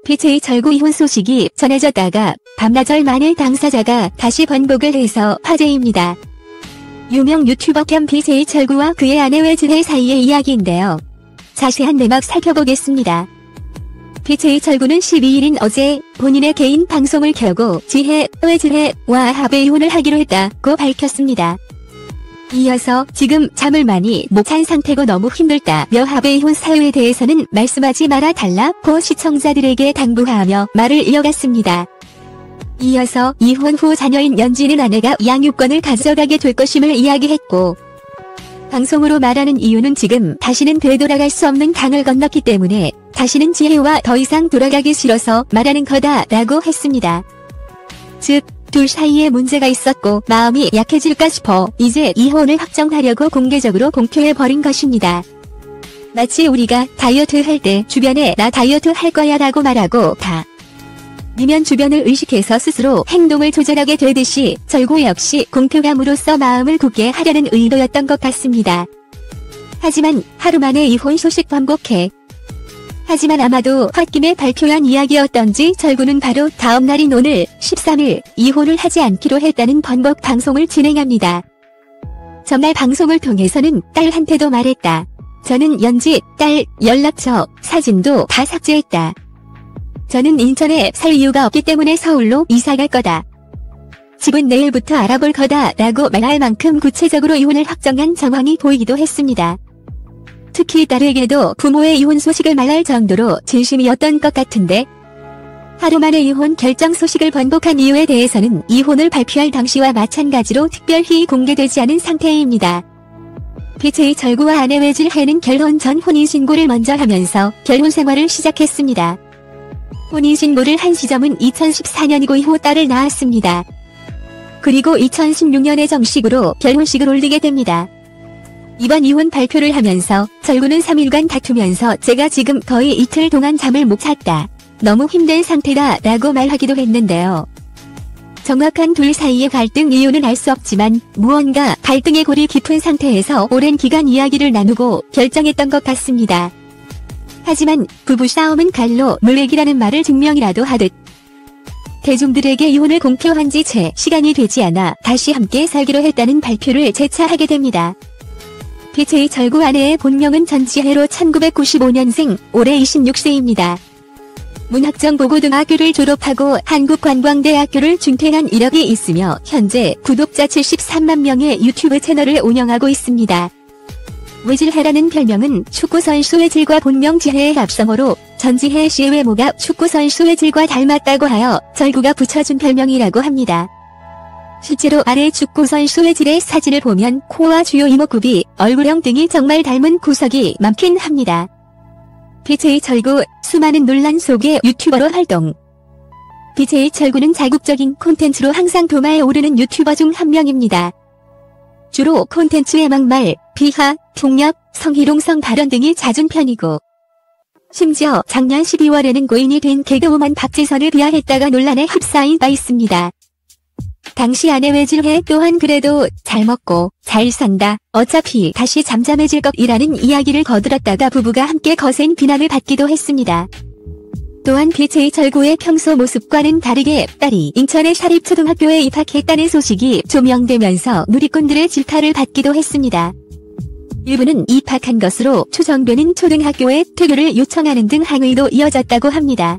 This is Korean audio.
BJ 절구 이혼 소식이 전해졌다가 반나절 만에 당사자가 다시 번복을 해서 화제입니다. 유명 유튜버 겸 BJ 절구와 그의 아내 외질해 사이의 이야기인데요. 자세한 내막 살펴보겠습니다. BJ 절구는 12일인 어제 본인의 개인 방송을 켜고 지혜, 외질해와 합의 이혼을 하기로 했다고 밝혔습니다. 이어서 지금 잠을 많이 못 잔 상태고 너무 힘들다며 합의 이혼 사유에 대해서는 말씀하지 말아 달라고 시청자들에게 당부하며 말을 이어갔습니다. 이어서 이혼 후 자녀인 연지는 아내가 양육권을 가져가게 될 것임을 이야기했고, 방송으로 말하는 이유는 지금 다시는 되돌아갈 수 없는 강을 건넜기 때문에 다시는 지혜와 더 이상 돌아가기 싫어서 말하는 거다라고 했습니다. 즉, 둘 사이에 문제가 있었고 마음이 약해질까 싶어 이제 이혼을 확정하려고 공개적으로 공표해버린 것입니다. 마치 우리가 다이어트 할 때 주변에 나 다이어트 할 거야 라고 말하고 다니면 주변을 의식해서 스스로 행동을 조절하게 되듯이 절구 역시 공표함으로써 마음을 굳게 하려는 의도였던 것 같습니다. 하지만 하루 만에 이혼 소식 번복해. 하지만 아마도 홧김에 발표한 이야기였던지 절구는 바로 다음날인 오늘 13일 이혼을 하지 않기로 했다는 번복 방송을 진행합니다. 전날 방송을 통해서는 딸한테도 말했다. 저는 연지, 딸, 연락처, 사진도 다 삭제했다. 저는 인천에 살 이유가 없기 때문에 서울로 이사갈 거다. 집은 내일부터 알아볼 거다 라고 말할 만큼 구체적으로 이혼을 확정한 정황이 보이기도 했습니다. 특히 딸에게도 부모의 이혼 소식을 말할 정도로 진심이었던 것 같은데, 하루 만에 이혼 결정 소식을 번복한 이유에 대해서는 이혼을 발표할 당시와 마찬가지로 특별히 공개되지 않은 상태입니다. BJ 절구와 아내 외질해는 결혼 전 혼인신고를 먼저 하면서 결혼 생활을 시작했습니다. 혼인신고를 한 시점은 2014년이고 이후 딸을 낳았습니다. 그리고 2016년에 정식으로 결혼식을 올리게 됩니다. 이번 이혼 발표를 하면서 절구는 3일간 다투면서 제가 지금 거의 이틀 동안 잠을 못 잤다. 너무 힘든 상태다 라고 말하기도 했는데요. 정확한 둘 사이의 갈등 이유는 알 수 없지만 무언가 갈등의 골이 깊은 상태에서 오랜 기간 이야기를 나누고 결정했던 것 같습니다. 하지만 부부싸움은 칼로 물리기라는 말을 증명이라도 하듯 대중들에게 이혼을 공표한 지 채 시간이 되지 않아 다시 함께 살기로 했다는 발표를 재차 하게 됩니다. BJ 절구 아내의 본명은 전지혜로 1995년생, 올해 26세입니다. 문학정보고등학교를 졸업하고 한국관광대학교를 중퇴한 이력이 있으며 현재 구독자 73만 명의 유튜브 채널을 운영하고 있습니다. 외질해라는 별명은 축구선수 외질과 본명 지혜의 합성어로 전지혜 씨의 외모가 축구선수 외질과 닮았다고 하여 절구가 붙여준 별명이라고 합니다. 실제로 아래 축구선수 외질의 사진을 보면 코와 주요 이목구비, 얼굴형 등이 정말 닮은 구석이 많긴 합니다. BJ 절구, 수많은 논란 속에 유튜버로 활동. BJ 절구는 자극적인 콘텐츠로 항상 도마에 오르는 유튜버 중 한 명입니다. 주로 콘텐츠의 막말, 비하, 폭력, 성희롱성 발언 등이 잦은 편이고, 심지어 작년 12월에는 고인이 된 개그우먼 박지선을 비하했다가 논란에 휩싸인 바 있습니다. 당시 아내 외질해 또한 그래도 잘 먹고 잘 산다, 어차피 다시 잠잠해질 것이라는 이야기를 거들었다가 부부가 함께 거센 비난을 받기도 했습니다. 또한 BJ 절구의 평소 모습과는 다르게 딸이 인천의 사립초등학교에 입학했다는 소식이 조명되면서 누리꾼들의 질타를 받기도 했습니다. 일부는 입학한 것으로 추정되는 초등학교에 퇴교를 요청하는 등 항의도 이어졌다고 합니다.